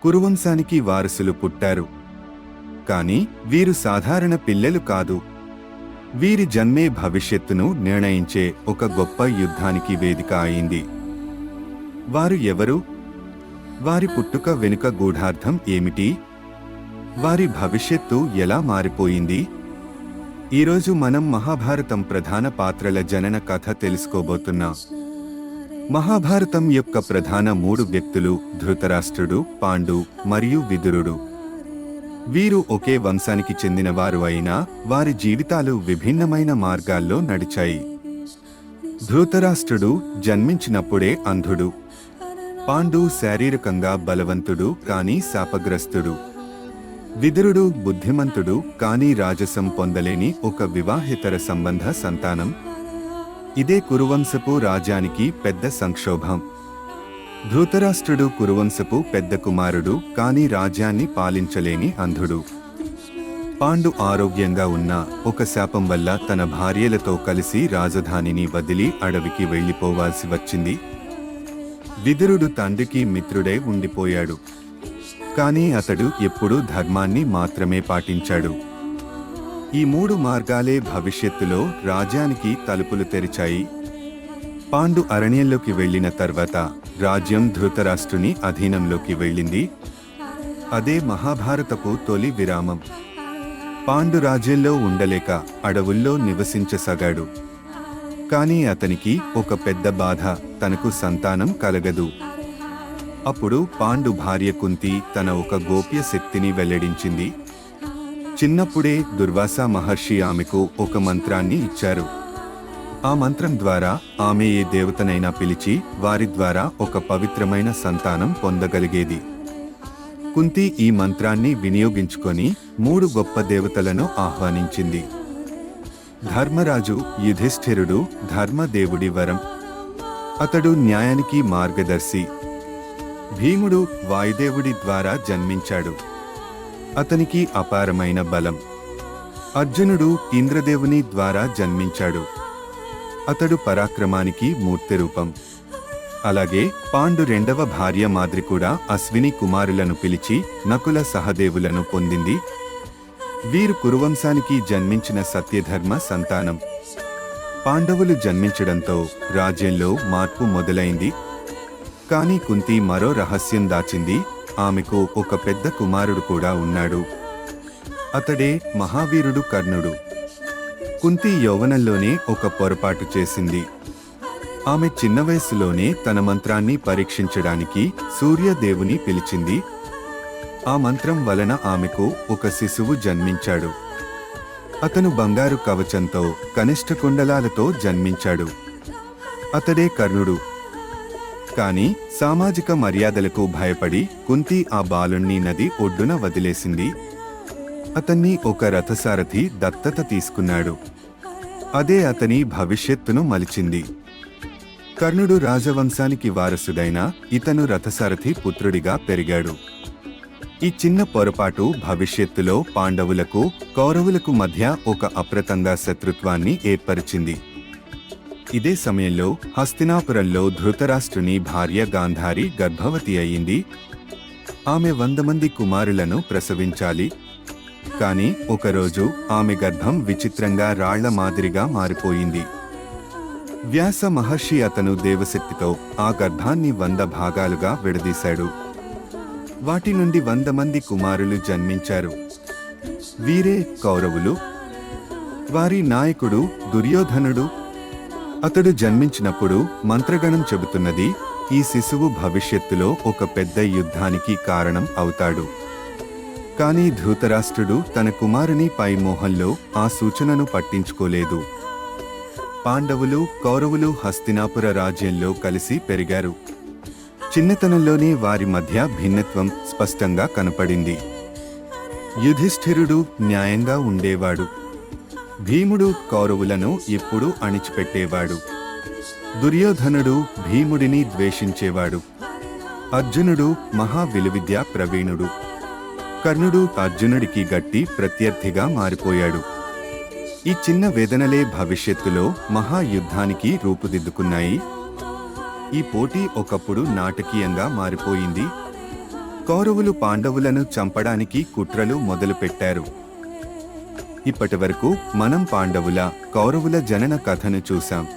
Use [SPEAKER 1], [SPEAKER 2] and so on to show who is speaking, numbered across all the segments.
[SPEAKER 1] కురువంశానికి వారసులు పుట్టారు. కాని వీరు సాధారణ పిల్లలు కాదు. వీరి జన్మే భవిష్యత్తును నిర్ణయించే ఒక గొప్ప యుద్ధానికి వేదిక అయింది. వారు ఎవరు? వారి పుట్టుక వెనుక గూఢార్థం ఏమిటి? వారి భవిష్యత్తు ఎలా మారిపోయింది? ఈరోజు మనం మహాభారతం ప్రధాన పాత్రల జనన కథ తెలుసుకోబోతున్నాం. మహాభారతం యొక్క ప్రధాన 3 వ్యక్తులు ధృతరాష్ట్రుడు, పాండు మరియు విదురుడు. వీరు ఒకే వంశానికి చెందినవారు అయినా వారి జీవితాలు విభిన్నమైన మార్గాల్లో నడిచాయి. ధృతరాష్ట్రుడు జన్మించినప్పుడే అంధుడు. పాండు శారీరకంగా బలవంతుడు కానీ శాపగ్రస్తుడు. విదురుడు బుద్ధిమంతుడు కానీ రాజసం పొందలేని ఒక వివాహేతర సంబంధ సంతానం. ఇదే కురువంశపు రాజ్యానికి పెద్ద సంక్షోభం. ధృతరాష్ట్రుడు కురువంశపు పెద్ద కుమారుడు కానీ రాజ్యాన్ని పాలించలేని అంధుడు. పాండు ఆరోగ్యంగా ఉన్న ఒక శాపం వల్ల తన భార్యలతో కలిసి రాజధానిని వదిలి అడవికి వెళ్లిపోవాల్సి వచ్చింది. విదురుడు తండ్రికి మిత్రుడై ఉండిపోయాడు. కానీ అతడు ఎప్పుడూ ధర్మాన్ని మాత్రమే పాటించాడు. ఈ 3 మార్గాలే భవిష్యత్తులో రాజ్యానికి తలుపులు తెరిచాయి. పాండు అరణ్యంలోకి వెళ్లిన తర్వాత రాజ్యం ధృతరాష్ట్రుని అధీనంలోకి వెళ్ళింది. అదే మహాభారతపు తొలి విరామం. పాండు రాజ్యంలో ఉండలేక అడవుల్లో నివసించసాగాడు. కానీ అతనికి ఒక పెద్ద బాధ, తనకు సంతానం కలగదు. అప్పుడు పాండు భార్య కుంతి తన ఒక గోప్య శక్తిని వెల్లడించింది. చిన్నప్పుడే దుర్వాస మహర్షి ఆమెకు ఒక మంత్రాన్ని ఇచ్చారు. ఆ మంత్రం ద్వారా ఆమె ఏ దేవతనైనా పిలిచి వారి ద్వారా ఒక పవిత్రమైన సంతానం పొందగలిగేది. కుంతి ఈ మంత్రాన్ని వినియోగించుకొని 3 గొప్ప దేవతలను ఆహ్వానించింది. ధర్మరాజు యుధిష్ఠిరుడు ధర్మదేవుడి వరం. అతడు న్యాయానికి మార్గదర్శి. భీముడు వాయుదేవుడి ద్వారా జన్మించాడు. అతనికి అపారమైన బలం. అర్జునుడు ఇంద్రదేవుని ద్వారా జన్మించాడు. అతడు పరాక్రమానికి మూర్తిరూపం. అలాగే పాండు 2వ భార్య మాద్రి కూడా అశ్విని కుమారులను పిలిచి నకుల సహదేవులను పొందింది. వీరు కురువంశానికి జన్మించిన సత్యధర్మ సంతానం. పాండవులు జన్మించడంతో రాజ్యంలో మార్పు మొదలైంది. కానీ కుంతి మరో రహస్యం దాచింది. ఆమెకు ఒక పెద్ద కుమారుడు కూడా ఉన్నాడు. అతడే మహావీరుడు కర్ణుడు. కుంతి యౌవనంలోనే ఒక పొరపాటు చేసింది. ఆమె చిన్న వయసులోనే తన మంత్రాన్ని పరీక్షించడానికి సూర్యదేవుని పిలిచింది. ఆ మంత్రం వలన ఆమెకు ఒక శిశువు జన్మించాడు. అతను బంగారు కవచంతో కనిష్ట కుండలాలతో జన్మించాడు. అతడే కర్ణుడు. కానీ సామాజిక మర్యాదలకు భయపడి కుంతి ఆ బాలుణ్ణి నది ఒడ్డున వదిలేసింది. అతన్ని ఒక రథసారథి దత్తత తీసుకున్నాడు. అదే అతని భవిష్యత్తును మలిచింది. కర్ణుడు రాజవంశానికి వారసుడైన ఇతను రథసారథి పుత్రుడిగా పెరిగాడు. ఈ చిన్న పొరపాటు భవిష్యత్తులో పాండవులకు కౌరవులకు మధ్య ఒక అప్రతంగా శత్రుత్వాన్ని ఏర్పరిచింది. ఇదే సమయంలో హస్తినాపురంలో ధృతరాష్ట్రుని భార్య గాంధారి గర్భవతి అయింది. ఆమె 100 మంది కుమారులను ప్రసవించాలి. కాని ఒకరోజు ఆమె గర్భం విచిత్రంగా రాళ్ల మాదిరిగా మారిపోయింది. వ్యాస మహర్షి అతను దేవశక్తితో ఆ గర్భాన్ని 100 భాగాలుగా విడదీశాడు. వాటి నుండి 100 మంది కుమారులు జన్మించారు. వీరే కౌరవులు. వారి నాయకుడు దుర్యోధనుడు. అతడు జన్మించినప్పుడు మంత్రగణం చెబుతున్నది, ఈ శిశువు భవిష్యత్తులో ఒక పెద్ద యుద్ధానికి కారణం అవుతాడు. కానీ ధృతరాష్ట్రుడు తన కుమారుని పై మోహంలో ఆ సూచనను పట్టించుకోలేదు. పాండవులు కౌరవులు హస్తినాపుర రాజ్యంలో కలిసి పెరిగారు. చిన్నతనంలోనే వారి మధ్య భిన్నత్వం స్పష్టంగా కనపడింది. యుధిష్ఠిరుడు న్యాయంగా ఉండేవాడు. భీముడు కౌరవులను ఎప్పుడూ అణిచిపెట్టేవాడు. దుర్యోధనుడు భీముడిని ద్వేషించేవాడు. అర్జునుడు మహా విలువిద్యా ప్రవీణుడు. కర్ణుడు అర్జునుడికి గట్టి ప్రత్యర్థిగా మారిపోయాడు. ఈ చిన్న వేదనలే భవిష్యత్తులో మహాయుద్ధానికి రూపుదిద్దుకున్నాయి. ఈ పోటీ ఒకప్పుడు నాటకీయంగా మారిపోయింది. కౌరవులు పాండవులను చంపడానికి కుట్రలు మొదలుపెట్టారు. ఇప్పటివరకు మనం పాండవుల, కౌరవుల జనన కథను చూశాం.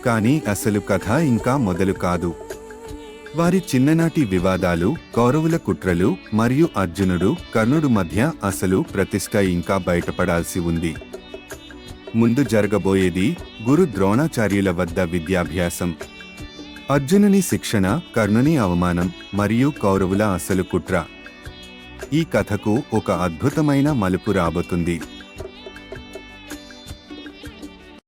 [SPEAKER 1] కానీ అసలు కథ ఇంకా మొదలు కాదు. వారి చిన్ననాటి వివాదాలు, కౌరవుల కుట్రలు మరియు అర్జునుడు, కర్ణుడు మధ్య అసలు ప్రతిష్ట ఇంకా బయటపడాల్సి ఉంది. ముందు జరగబోయేది గురు ద్రోణాచార్యుల వద్ద విద్యాభ్యాసం. అర్జునుని శిక్షణ, కర్ణుని అవమానం మరియు కౌరవుల అసలు కుట్ర. ఈ కథకు ఒక అద్భుతమైన మలుపు రాబోతుంది.